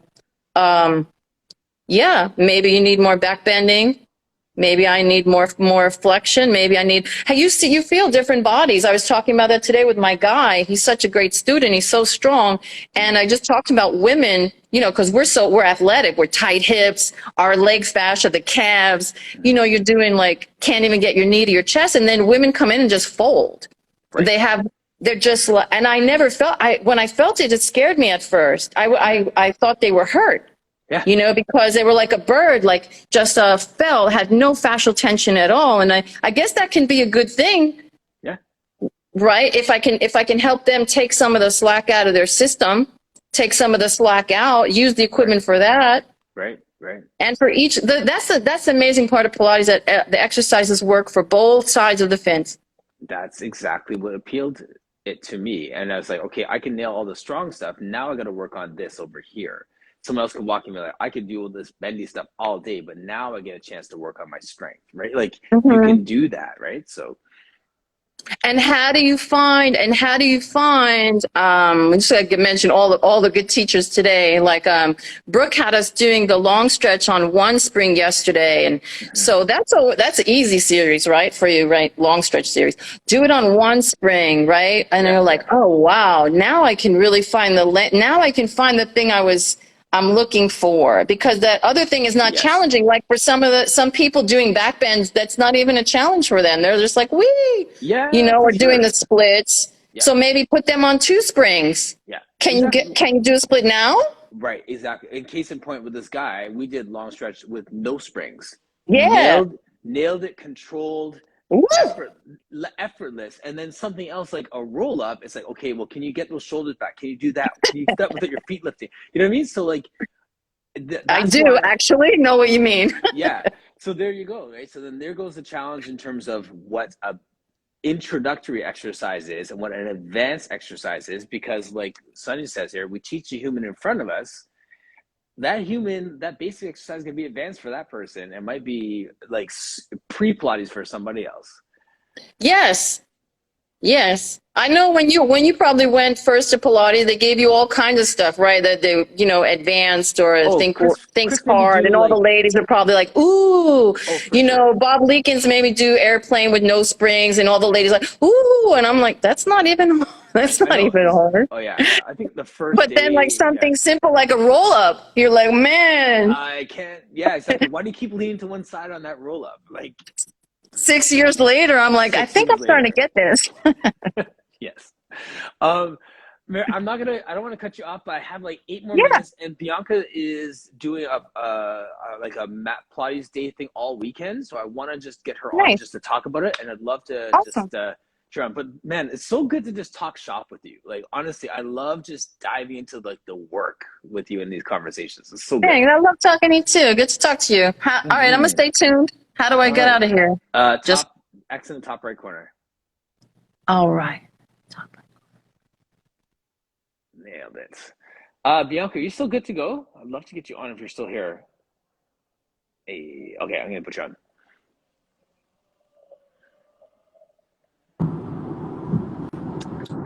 maybe you need more back bending. Maybe I need more flexion. Maybe I need, you feel different bodies. I was talking about that today with my guy. He's such a great student. He's so strong. And I just talked about women, because we're athletic. We're tight hips, our leg fascia, the calves, you're doing like, can't even get your knee to your chest. And then women come in and just fold. Right. They're just, and I never when I felt it, it scared me at first. I thought they were hurt. Yeah. Because they were like a bird, like just fell, had no fascial tension at all. And I guess that can be a good thing. Yeah. Right. If I can help them take some of the slack out of their system, take some of the slack out, use the equipment for that. Right. And for that's the amazing part of Pilates, that the exercises work for both sides of the fence. That's exactly what appealed it to me. And I was like, okay, I can nail all the strong stuff. Now I got to work on this over here. Someone else could walk in and be like, I could do all this bendy stuff all day, but now I get a chance to work on my strength, right? Like you can do that, right? So. And how do you find, just like I mentioned all the good teachers today, like Brooke had us doing the long stretch on one spring yesterday. And so that's an easy series, right? For you, right? Long stretch series. Do it on one spring, right? And they're like, oh, wow. Now I can really find the thing I'm looking for, because that other thing is not challenging. Like for some people doing back bends, that's not even a challenge for them. They're just like, wee, or doing the splits. Yeah. So maybe put them on 2 springs. Yeah. Can you do a split now? Right. Exactly. In case in point with this guy, we did long stretch with no springs. Yeah. Nailed it, controlled. Effortless. And then something else like a roll up, it's like, okay, well, can you get those shoulders back? Can you do that? Can you do that without your feet lifting? You know what I mean? So like I do actually know what you mean. Yeah. So there you go, right? So then there goes the challenge in terms of what a introductory exercise is and what an advanced exercise is, because like Sonia says here, we teach the human in front of us. That basic exercise is going to be advanced for that person and might be like pre-Pilates for somebody else. Yes. I know when you probably went first to Pilates, they gave you all kinds of stuff, right? That they, advanced or think hard, and all the ladies are probably like, ooh, sure. Bob Leakins made me do airplane with no springs, and all the ladies like, ooh, and I'm like, that's not even That's I not know. even hard. Oh yeah, I think the first But then like day, yeah, something simple like a roll up, you're like, man, I can't. Yeah, exactly. Why do you keep leaning to one side on that roll up? Like 6 years later, I'm like, I six think years I'm starting to later. get this. Yes. Um, I'm not gonna. I don't want to cut you off, but I have like 8 more Yeah, minutes, and Bianca is doing like a mat Pilates day thing all weekend. So I want to just get her on nice. just to talk about it, and I'd love to Awesome. just try on. But man, it's so good to just talk shop with you. Like honestly, I love just diving into like the work with you in these conversations. It's so good. Dang, I love talking to you too. Good to talk to you. All right, I'm gonna Hmm. stay tuned. How do I All get right. out of here? Just Top X in the top right corner. all right. Nailed it. Bianca, are you still good to go? I'd love to get you on if you're still here. Hey, okay, I'm gonna put you on.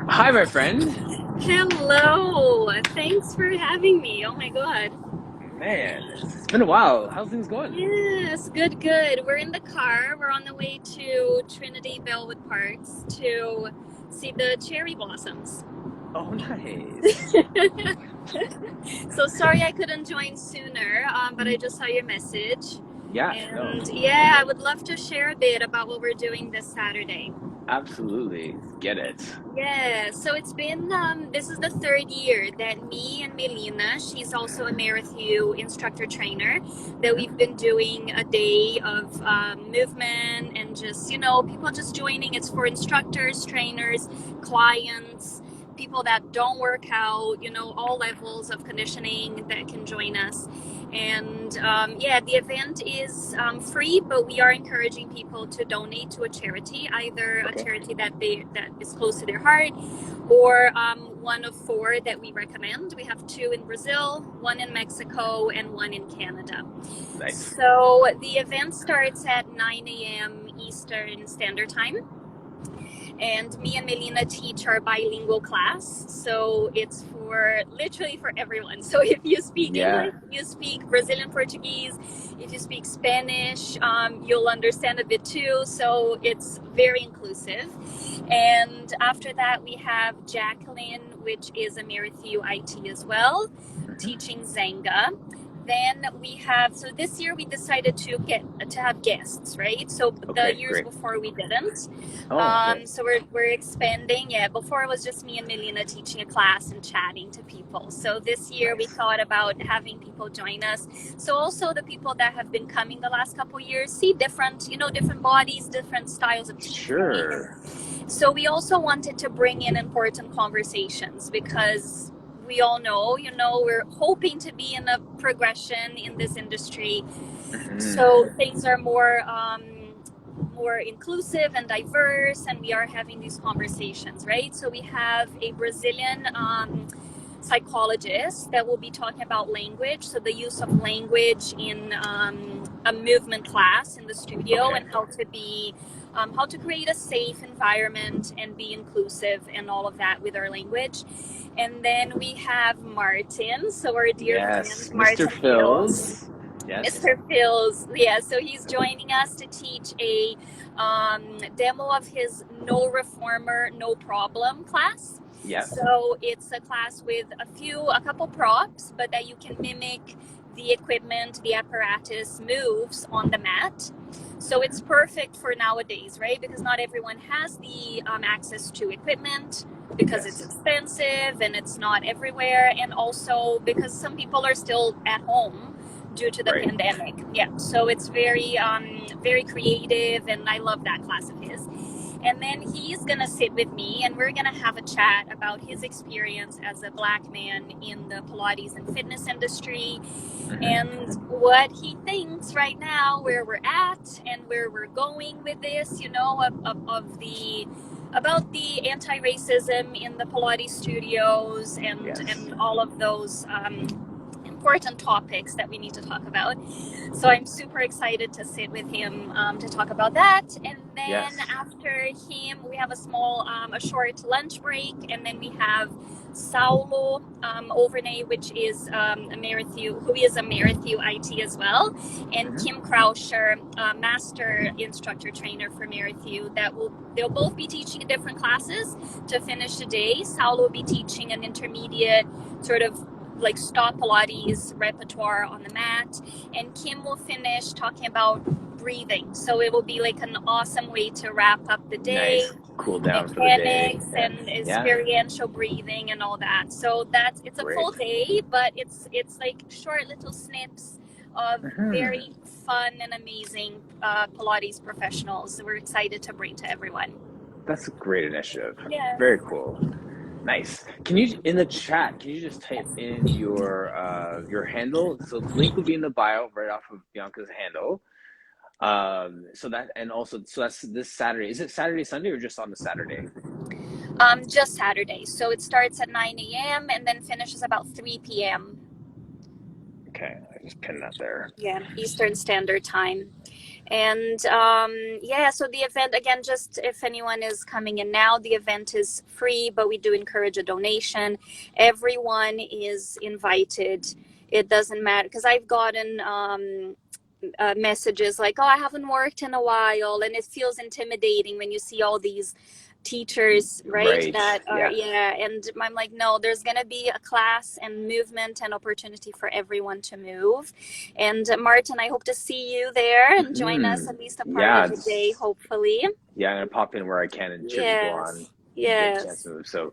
Hi, my friend. Hello. Thanks for having me. Oh my God. Man, it's been a while. How's things going? Yes, good, good. We're in the car. We're on the way to Trinity Bellwood Parks to see the cherry blossoms. Oh, nice. So sorry I couldn't join sooner, but I just saw your message. Yeah, no, And yeah, I would love to share a bit about what we're doing this Saturday. absolutely. Get it. Yeah, so it's been, this is the third year that me and Melina, she's also a Marathon instructor trainer, that we've been doing a day of movement and just, people just joining. It's for instructors, trainers, clients, people that don't work out, all levels of conditioning that can join us. And yeah, the event is free, but we are encouraging people to donate to a charity, either a Okay, charity that is close to their heart, or one of four that we recommend. We have two in Brazil, one in Mexico, and one in Canada. nice. So the event starts at 9 a.m. Eastern Standard Time. And me and Melina teach our bilingual class, so it's literally for everyone. So if you speak Yeah, English, you speak Brazilian Portuguese, if you speak Spanish, you'll understand a bit too. So it's very inclusive. And after that, we have Jacqueline, which is a Marathon IT as well, hmm, teaching Zenga. Then we have, so this year we decided to have guests, right? So the okay, years great. before we didn't. Oh, okay. So we're expanding. Yeah, before it was just me and Melina teaching a class and chatting to people. So this year we Nice. thought about having people join us. So also the people that have been coming the last couple of years see different bodies, different styles of teaching. Sure. So we also wanted to bring in important conversations because we all know, we're hoping to be in a progression in this industry. So Hmm. things are more inclusive and diverse, and we are having these conversations, right? So we have a Brazilian psychologist that will be talking about language, so the use of language in a movement class in the studio, Okay. and how to create a safe environment and be inclusive and all of that with our language. And then we have Martin, so our dear friend Yes, Mr. Martin Fields. Phils. Yes. Mr. Fields, yeah, so he's joining us to teach a demo of his No Reformer, No Problem class. Yep. So it's a class with a couple props, but that you can mimic the equipment, the apparatus moves on the mat. So it's perfect for nowadays, right? Because not everyone has the access to equipment, because it's Yes. expensive and it's not everywhere, and also because some people are still at home due to the Right. pandemic. Yeah, so it's very creative, and I love that class of his. And then he's gonna sit with me, and we're gonna have a chat about his experience as a Black man in the Pilates and fitness industry, Hmm. and what he thinks right now, where we're at, and where we're going with this. About the anti-racism in the Pilates studios, and Yes. all of those important topics that we need to talk about. So I'm super excited to sit with him to talk about that. And then Yes. after him, we have a short lunch break, and then we have Saulo Overnay, which is who is a Merithew IT as well, and Kim Krauscher, master instructor trainer for Merithew. They'll both be teaching different classes to finish the day. Saulo will be teaching an intermediate sort of like stop Pilates repertoire on the mat, and Kim will finish talking about breathing. So it will be like an awesome way to wrap up the day. Nice. Cool down for the day. Mechanics and experiential breathing and all that. So it's a full day, but it's like short little snips of very fun and amazing Pilates professionals we're excited to bring to everyone. That's a great initiative. Yeah. Very cool. Nice. Can you, in the chat, can you just type in your handle? So the link will be in the bio right off of Bianca's handle. So that's this Saturday. Is it Saturday, Sunday, or just on the Saturday? Just Saturday. So it starts at 9 a.m. and then finishes about 3 p.m. Okay, I just pinned that there. Yeah, Eastern Standard Time. And so the event, again, just if anyone is coming in now, the event is free, but we do encourage a donation. Everyone is invited. It doesn't matter, because I've gotten messages like, oh, I haven't worked in a while, and it feels intimidating when you see all these teachers, right? And I'm like, no, there's gonna be a class and movement and opportunity for everyone to move. And Martin, I hope to see you there and join us at least a part of the day, hopefully. Yeah, I'm gonna pop in where I can and cheer people on. Yes. So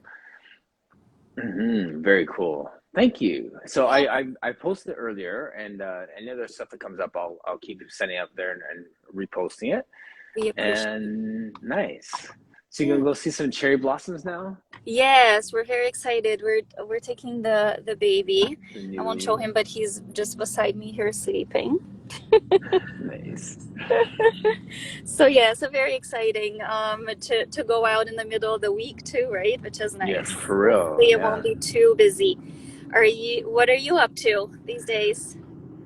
very cool. Thank you. So I posted earlier, and any other stuff that comes up, I'll keep sending up there and reposting it. We appreciate it. Nice. So you're gonna go see some cherry blossoms now? Yes, we're very excited. We're taking the baby. I won't show him, but he's just beside me here sleeping. Nice. So very exciting to go out in the middle of the week too, right? Which is nice. Yes, for real. Hopefully it won't be too busy. What are you up to these days?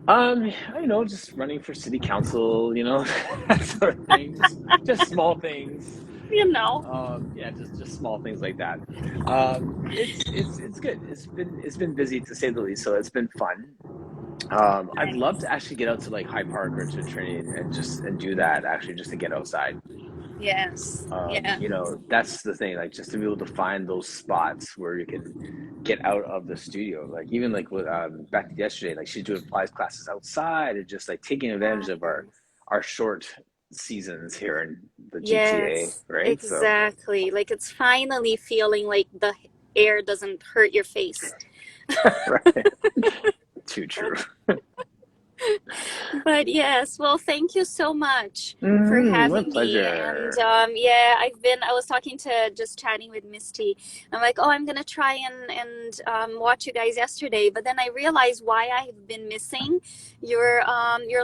Just running for city council, that sort of thing. Just small things. Just small things like that. It's good. It's been busy, to say the least. So it's been fun. I'd love to actually get out to like Hyde Park or to Trinity and do that, actually, just to get outside. Yes. That's the thing, like just to be able to find those spots where you can get out of the studio. Like even like with back to yesterday, like she's doing Pilates classes outside and just like taking advantage of our short seasons here in the GTA, right? Exactly. Like it's finally feeling like the air doesn't hurt your face. Right. Too true. But yes, well, thank you so much for having me. And I was chatting with Misty. I'm like, oh, I'm gonna try and watch you guys yesterday, but then I realized why I've been missing your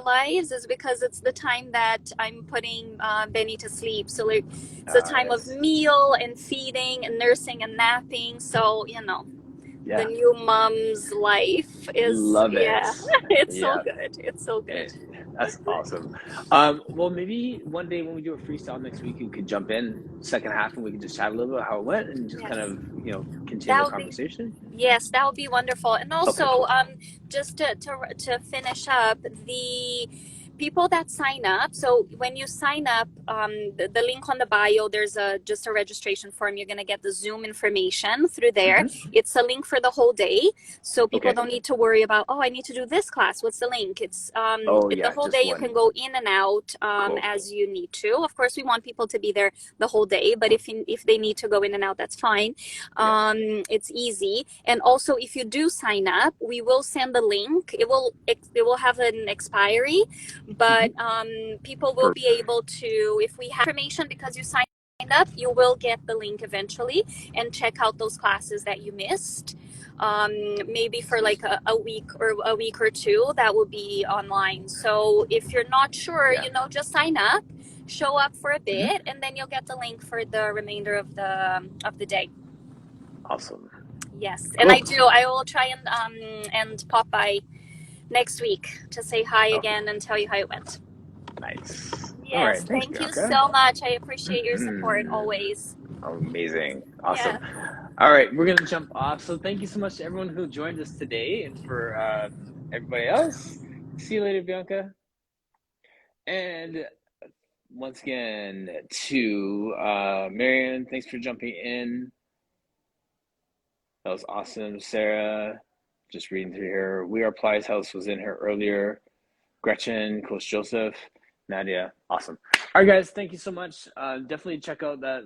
lives is because it's the time that I'm putting Benny to sleep. So like it's the time of meal and feeding and nursing and napping. So the new mom's life is it's so good. It's so good. That's awesome. Well, maybe one day when we do a freestyle next week, you could jump in second half and we can just chat a little bit how it went and just kind of continue the conversation. Yes, that would be wonderful. And also just to finish up, the people that sign up, so when you sign up, the link on the bio, there's just a registration form. You're going to get the Zoom information through there. It's a link for the whole day, so people don't need to worry about, oh, I need to do this class, what's the link? It's the whole day. You can go in and out as you need to. Of course, we want people to be there the whole day, but if they need to go in and out, that's fine. It's easy. And also, if you do sign up, we will send the link. It will have an expiry, but people will be able to, if we have information because you signed up, you will get the link eventually and check out those classes that you missed. Maybe for like a week or two, that will be online. So if you're not sure, just sign up, show up for a bit, and then you'll get the link for the remainder of the day. Awesome. Yes, and Cool. I will try and pop by next week to say hi Okay. again and tell you how it went. Nice. All Yes, right. Thanks, thank you Bianca. so much. I appreciate your support Mhm. always. Amazing. Yeah. Awesome. All right, we're gonna jump off. So thank you so much to everyone who joined us today, and for everybody else. See you later, Bianca. And once again to Marion, thanks for jumping in. That was awesome. Sarah, just reading through here. We Are Plies House was in here earlier. Gretchen, Coach Joseph, Nadia, awesome. All right, guys, thank you so much. Definitely check out that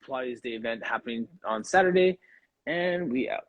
Pilates Day event happening on Saturday, and we out.